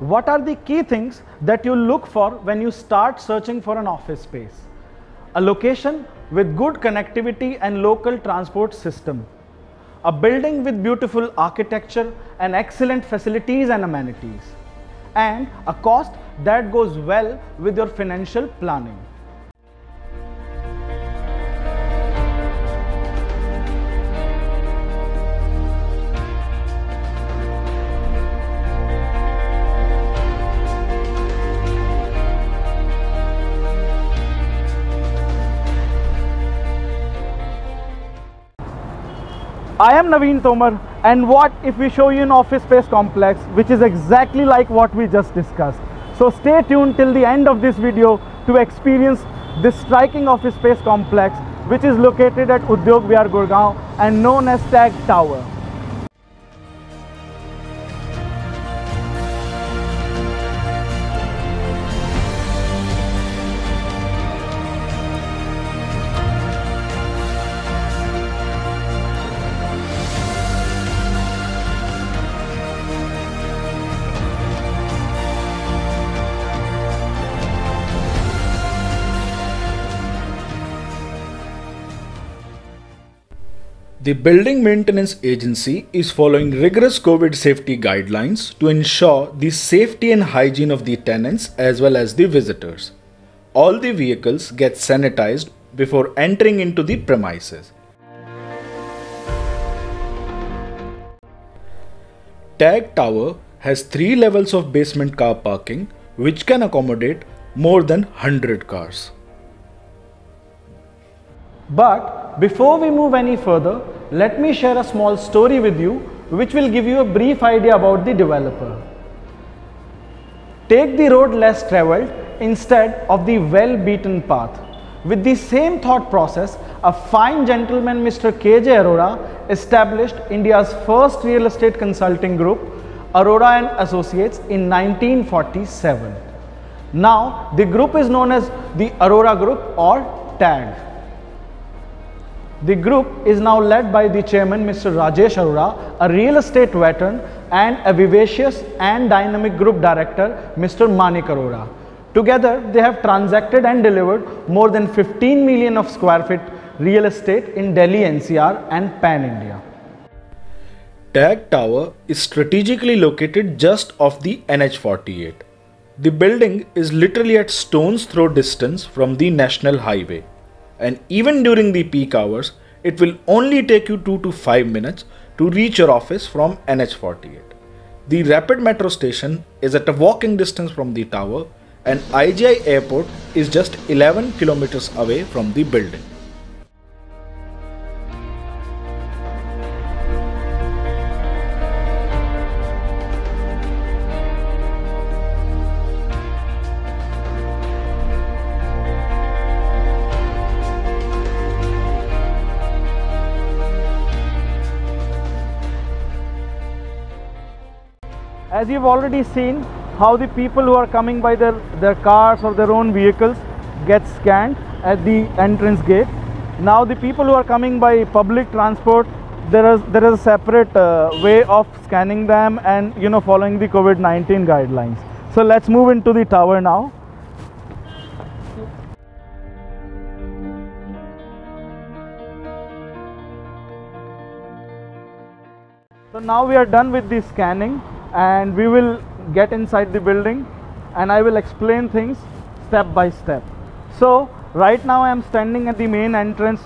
What are the key things that you look for when you start searching for an office space? A location with good connectivity and local transport system. A building with beautiful architecture and excellent facilities and amenities. And a cost that goes well with your financial planning. I am Naveen Tomar, and what if we show you an office space complex which is exactly like what we just discussed. So stay tuned till the end of this video to experience this striking office space complex which is located at Udyog Vihar, Gurgaon and known as TAG Tower. The Building Maintenance Agency is following rigorous COVID safety guidelines to ensure the safety and hygiene of the tenants as well as the visitors. All the vehicles get sanitized before entering into the premises. TAG Tower has 3 levels of basement car parking which can accommodate more than 100 cars. But before we move any further, let me share a small story with you which will give you a brief idea about the developer. Take the road less travelled instead of the well-beaten path. With the same thought process, a fine gentleman, Mr. KJ Arora, established India's first real estate consulting group, Arora and Associates, in 1947. Now, the group is known as the Arora Group or TAG. The group is now led by the chairman, Mr. Rajesh Arora, a real estate veteran, and a vivacious and dynamic group director, Mr. Manik Arora. Together, they have transacted and delivered more than 15 million of square feet real estate in Delhi NCR and Pan-India. TAG Tower is strategically located just off the NH48. The building is literally at stone's throw distance from the National Highway. And even during the peak hours, it will only take you 2 to 5 minutes to reach your office from NH48. The Rapid Metro station is at a walking distance from the tower, and IGI Airport is just 11 kilometers away from the building. As you've already seen how the people who are coming by their cars or their own vehicles get scanned at the entrance gate. Now the people who are coming by public transport, there is a separate way of scanning them and following the COVID-19 guidelines. So let's move into the tower now. So now we are done with the scanning, and we will get inside the building and I will explain things step by step. So right now I am standing at the main entrance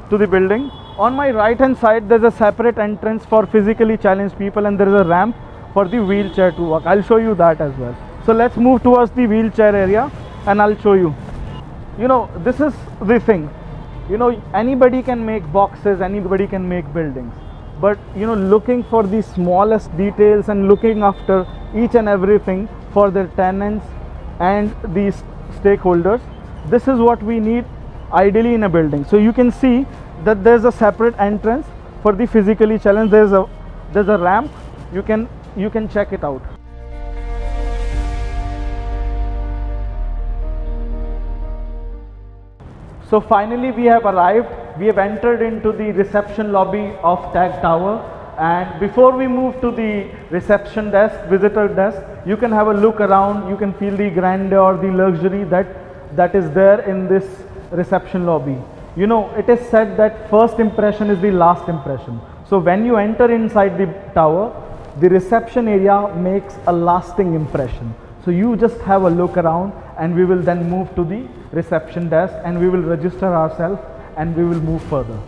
to the building. On my right hand side there is a separate entrance for physically challenged people, and there is a ramp for the wheelchair to walk. I'll show you that as well. So let's move towards the wheelchair area and I'll show you. This is the thing. Anybody can make boxes, anybody can make buildings. But looking for the smallest details and looking after each and everything for their tenants and the stakeholders, this is what we need ideally in a building. So you can see that there's a separate entrance for the physically challenged. There's a ramp. You can check it out. So finally we have arrived. We have entered into the reception lobby of TAG Tower, And before we move to the reception desk, visitor desk, you can have a look around, you can feel the grandeur, the luxury that is there in this reception lobby. You know, it is said that first impression is the last impression. So when you enter inside the tower, the reception area makes a lasting impression. So you just have a look around, and we will then move to the reception desk and we will register ourselves and we will move further.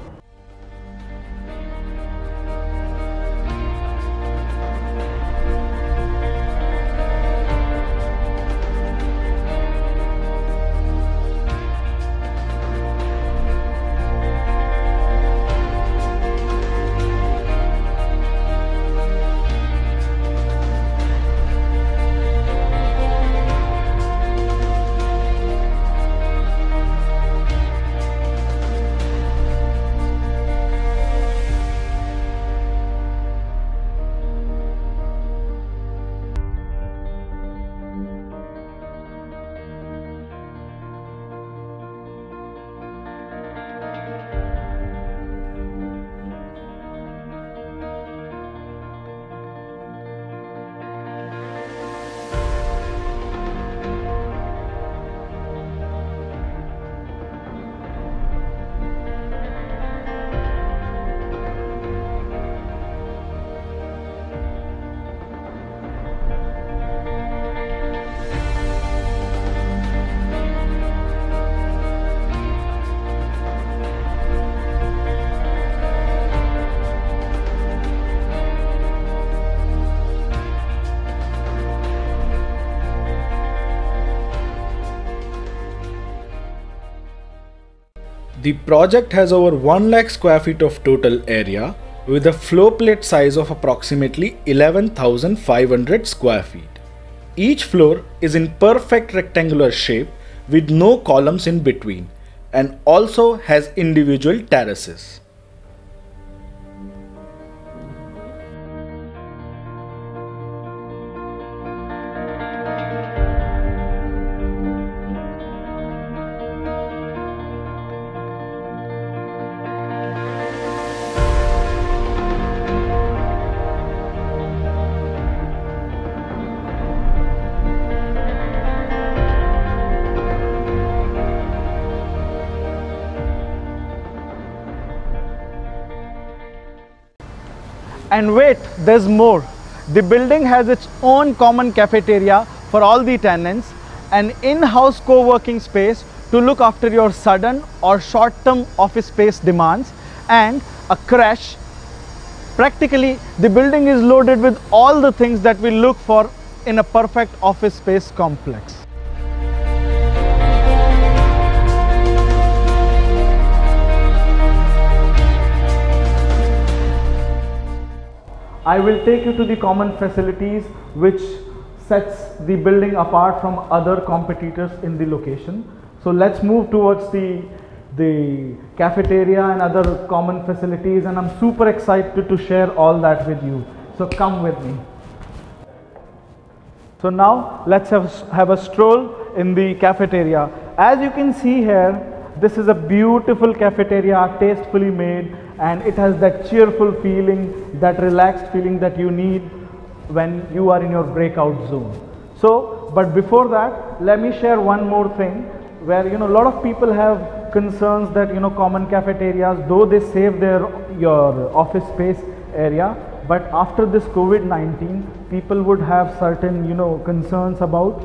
The project has over 1 lakh square feet of total area with a floor plate size of approximately 11,500 square feet. Each floor is in perfect rectangular shape with no columns in between and also has individual terraces. And wait, there's more. The building has its own common cafeteria for all the tenants, an in-house co-working space to look after your sudden or short-term office space demands, and a creche. Practically, the building is loaded with all the things that we look for in a perfect office space complex. I will take you to the common facilities which sets the building apart from other competitors in the location. So let's move towards the cafeteria and other common facilities, and I'm super excited to share all that with you. So come with me. So now let's have a stroll in the cafeteria. As you can see here, this is a beautiful cafeteria, tastefully made, and it has that cheerful feeling, that relaxed feeling that you need when you are in your breakout zone. So, but before that, let me share one more thing where, you know, a lot of people have concerns that, you know, common cafeterias, though they save your office space area, but after this COVID-19, people would have certain, you know, concerns about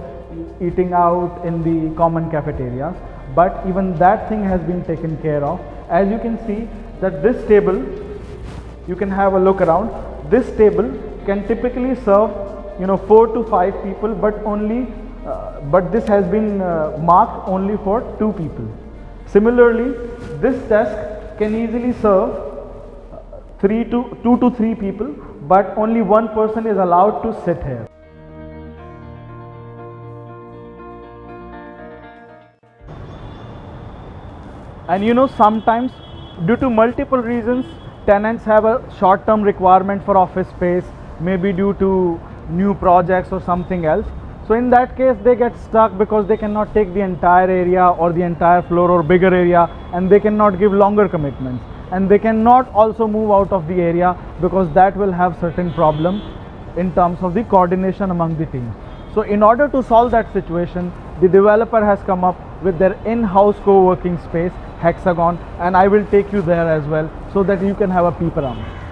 eating out in the common cafeterias. But even that thing has been taken care of. As you can see that this table, you can have a look around. This table can typically serve, you know, 4 to 5 people, but this has been marked only for 2 people. Similarly, this desk can easily serve 2 to 3 people, but only 1 person is allowed to sit here. And you know, sometimes due to multiple reasons, tenants have a short-term requirement for office space, maybe due to new projects or something else. So in that case, they get stuck because they cannot take the entire area or the entire floor or bigger area, and they cannot give longer commitments. and they cannot also move out of the area, because that will have certain problem in terms of the coordination among the teams. So in order to solve that situation, the developer has come up with their in-house co-working space, Hexagon, and I will take you there as well so that you can have a peep around.